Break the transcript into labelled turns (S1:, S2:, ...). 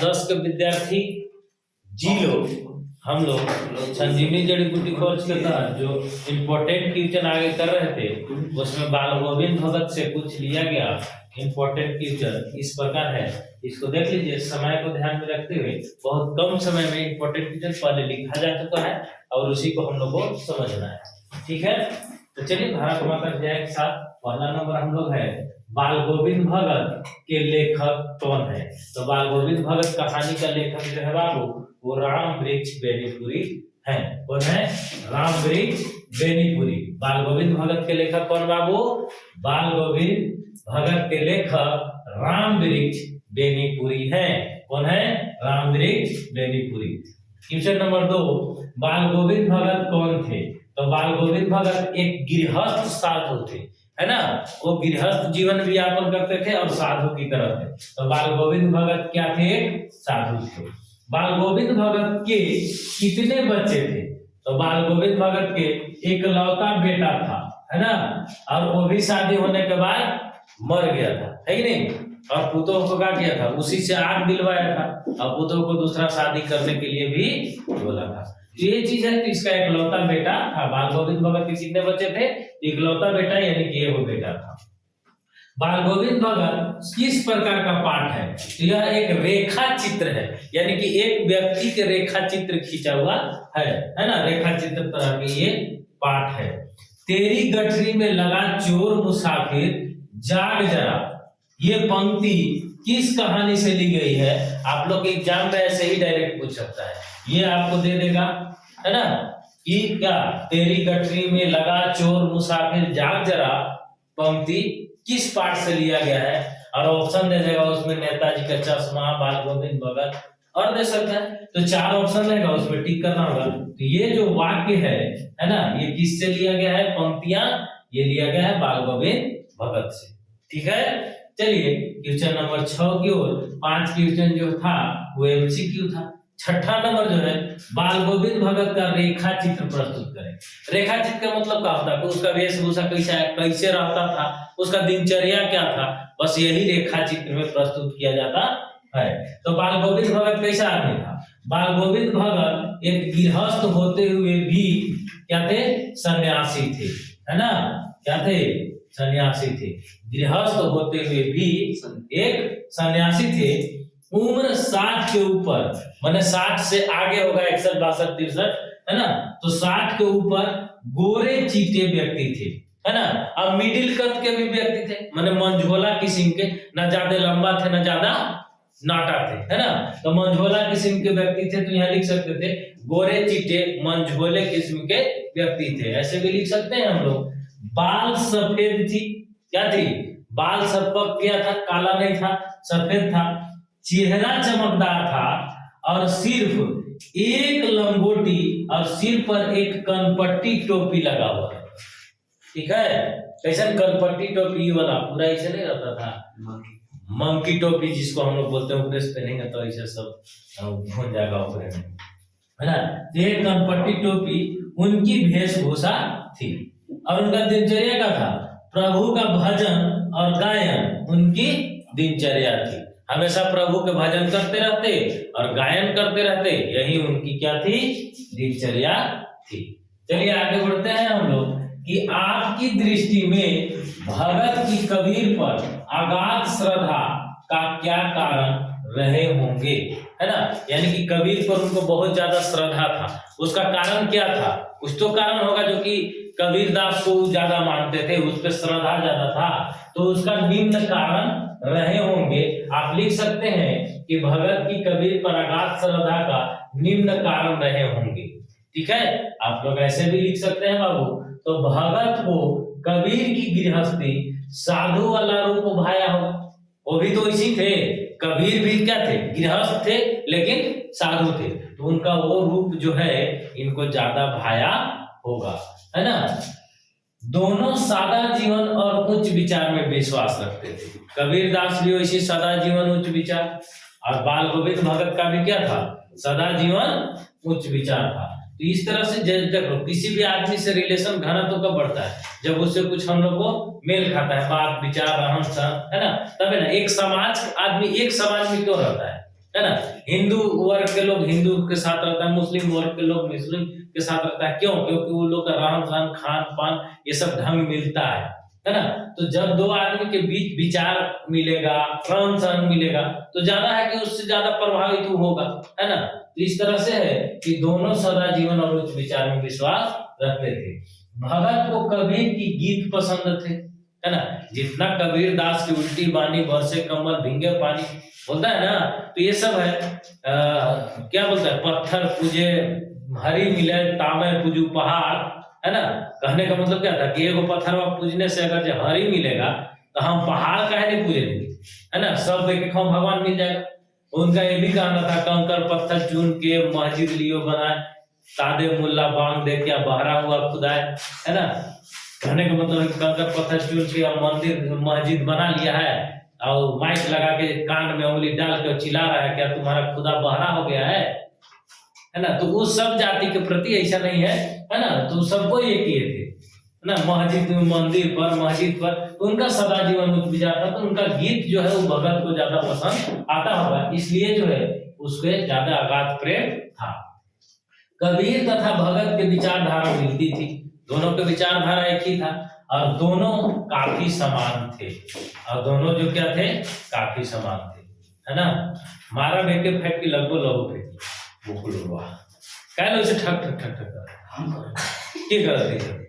S1: 10 के विद्यार्थी जी लोग हम लोग संजीवनी जड़ी बूटी कोर्स के तहत जो इम्पोर्टेंट क्वेश्चन आगे कर रहे थे उसमें बाल गोविंद भगत से कुछ लिया गया इम्पोर्टेंट क्वेश्चन इस प्रकार है। इसको देख लीजिए, समय को ध्यान में रखते हुए बहुत कम समय में इम्पोर्टेंट क्वेश्चन पहले लिखा जा चुका है और उसी को हम लोग को समझना है। ठीक है, तो चलिए भारत माता जय के साथ पहला नंबर हम लोग है बाल गोविंद भगत के लेखक कौन है। तो बाल गोविंद भगत कहानी का लेखक जो है बाबू वो राम वृक्ष बेनीपुरी है। कौन है? राम वृक्ष बेनीपुरी। बाल गोविंद भगत के लेखक कौन बाबू? बाल गोविंद भगत के लेखक राम वृक्ष बेनीपुरी है। कौन है? राम वृक्ष बेनीपुरी। क्वेश्चन नंबर 2, बाल गोविंद भगत कौन थे? तो बाल गोविंद भगत एक गृहस्थ साधु थे, है ना। वो गृहस्थ जीवन भी यापन करते थे और साधु की तरह थे। तो बाल गोविंद भगत क्या थे? साधु थे। बाल गोविंद भगत के कितने बच्चे थे? तो बाल गोविंद भगत के एकलौता बेटा था, है ना, और वो भी शादी होने के बाद मर गया था, है कि नहीं। और पुतों को क्या किया था? उसी से आग दिलवाया था और पुतों को दूसरा शादी करने के लिए भी बोला था। तो ये चीज है। तो इसका एकलौता बेटा था। बाल गोविंद भगत के कितने बच्चे थे? एकलौता बेटा, यानी कि वो बेटा था। बाल गोविंद भगत किस प्रकार का पाठ है? तो यह एक रेखा चित्र है, यानी कि एक व्यक्ति के रेखा चित्र खींचा हुआ है ना। रेखा चित्र तरह के ये पाठ है। तेरी गठरी में लगा चोर मुसाफिर जाग जरा, ये पंक्ति किस कहानी से ली गई है? आप लोग एग्जाम में ऐसे ही डायरेक्ट पूछ सकता है, ये आपको दे देगा, है ना, कि क्या तेरी गठरी में लगा चोर मुसाफिर जाग जरा पंक्ति किस पाठ से लिया गया है। और ऑप्शन दे देगा उसमें नेताजी का चश्मा, बाल गोविंद भगत, और दे सकता है। तो 4 ऑप्शन रहेगा, उसमें टिक करना होगा। तो ये जो वाक्य है ना, ये किससे लिया गया है? पंक्तियां ये लिया गया है बाल गोविंद भगत से। ठीक है, चलिए क्वेश्चन नंबर 6 की ओर। 5 क्वेश्चन जो था वो एमसीक्यू था। छठा नंबर जो है बाल गोविंद भगत का रेखा चित्र प्रस्तुत करें। रेखा चित्र का मतलब क्या होता है? उसका वेशभूषा कैसे रहता था, उसका दिनचर्या क्या था, बस यही रेखा चित्र में प्रस्तुत किया जाता है। तो बाल गोविंद भगत कैसा आदमी था? बाल गोविंद भगत एक गृहस्थ होते हुए भी क्या थे? सन्यासी थे, है ना। क्या थे? सन्यासी थे। गृहस्थ होते हुए भी एक सन्यासी थे। उम्र 60 के ऊपर, माने 60 से आगे होगा, 61, 62, 63, है ना। तो 60 के ऊपर गोरे चीटे व्यक्ति थे, है ना। अब मिडिल कद के भी व्यक्ति थे, माने मंझोला किस्म के, ना ज्यादा लंबा थे ना ज्यादा नाटा थे, है ना। तो मंझोला किस्म के व्यक्ति थे, तो यहाँ लिख सकते थे गोरे चीटे मंझोले किस्म के व्यक्ति थे, ऐसे भी लिख सकते हैं हम लोग। बाल सफेद थी। क्या थी? बाल सफेद क्या था? काला नहीं था, सफेद था। चेहरा चमकदार था और सिर्फ एक लंगोटी और सिर पर एक कनपट्टी टोपी लगा हुआ है। ठीक है, कैसे कनपट्टी टोपी वाला पूरा ऐसे नहीं रहता था, मंकी टोपी जिसको हम लोग बोलते हैं, ऊपर से पहनेंगे तो ऐसे सब हो जाएगा ऊपर में, है ना। एक कनपट्टी टोपी उनकी वेशभूषा थी और उनका दिनचर्या क्या था? प्रभु का भजन और गायन उनकी दिनचर्या थी। हमेशा प्रभु के भजन करते रहते और गायन करते रहते, यही उनकी क्या थी? दिनचर्या थी। चलिए आगे बढ़ते हैं हम लोग कि आपकी दृष्टि में भगत की कबीर पर अगाध श्रद्धा का क्या कारण रहे होंगे, है ना। यानी कि कबीर पर उनको बहुत ज्यादा श्रद्धा था, उसका कारण क्या था? कुछ तो कारण होगा जो कि कबीरदास को ज्यादा मानते थे, उस पर श्रद्धा ज्यादा था, तो उसका निम्न कारण रहे होंगे। आप लिख सकते हैं कि भगत की कबीर पर अगाध श्रद्धा का निम्न कारण रहे होंगे। ठीक है, आप लोग ऐसे भी लिख सकते हैं बाबू। तो भगत को कबीर की गृहस्थी साधु वाला रूप भाया हो, वो भी तो इसी थे। कबीर भी क्या थे? गृहस्थ थे लेकिन साधु थे, तो उनका वो रूप जो है इनको ज्यादा भाया होगा, है ना। दोनों सादा जीवन और उच्च विचार में विश्वास रखते थे। कबीरदास भी वैसे सादा जीवन उच्च विचार, और बाल गोविंद भगत का भी क्या था? सदा जीवन उच्च विचार था। तो इस तरह से देखो, किसी भी आदमी से रिलेशन घनत्व कब बढ़ता है? जब उससे कुछ हम लोग को मेल खाता है, बात विचार रहन सहन, है ना, तब है ना। एक समाज आदमी एक समाज में क्यों रहता है? है ना। हिंदू वर्ग के लोग हिंदू के साथ रहता है, मुस्लिम वर्ग के लोग मुस्लिम के साथ रहता है। क्यों? क्योंकि वो लोग का रहन सहन खान पान ये सब ढंग मिलता है ना। तो जब दो आदमी के बीच विचार मिलेगा, रहन सहन मिलेगा, तो ज्यादा है कि उससे ज्यादा प्रभावित होगा, है ना। तो इस तरह से है कि दोनों सदा जीवन और उच्च विचार में विश्वास रखते थे। भगत को कबीर की गीत पसंद थे, है ना। जितना कबीर दास की उल्टी बानी बरसे कमल भींगे पानी बोलता है ना, तो ये सब है। क्या बोलता है, पत्थर पूजे हरी मिले तामे पूजू पहाड़, है ना। कहने का मतलब क्या था कि एगो पत्थर पूजने से अगर जो हरी मिलेगा तो हम पहाड़ काहे नहीं पूजेंगे, है ना। सब एक एक भगवान मिल जाएगा। उनका ये भी कहना था, कंकर पत्थर चुन के मस्जिद लियो बनाए, सादे मुल्ला बांग दे क्या बहरा हुआ खुदाए, है ना। कहने का मतलब कंकर पत्थर चुन के मंदिर मस्जिद बना लिया है और माइक लगा के कान में उंगली डाल के चिल्ला रहा है, क्या तुम्हारा खुदा बहरा हो गया है ना। तो उस सब जाति के प्रति ऐसा नहीं है ना। तो सबको ये किए थे ना, मस्जिद मस्जिद पर तो उनका सदा जीवन उच्च विचार था। तो उनका गीत जो है वो भगत को ज्यादा पसंद आता होगा, इसलिए जो है उसके ज्यादा अगाध प्रेम था। कबीर तथा भगत के विचारधारा मिलती थी, दोनों के विचारधारा एक ही था और दोनों काफी समान थे। और दोनों जो क्या थे, काफी समान थे, है ना। मारा बेटे फेंक की लगभग लगो फेंकी बुकुल हुआ कह लो इसे ठक ठक ठक ठक ये गलती है।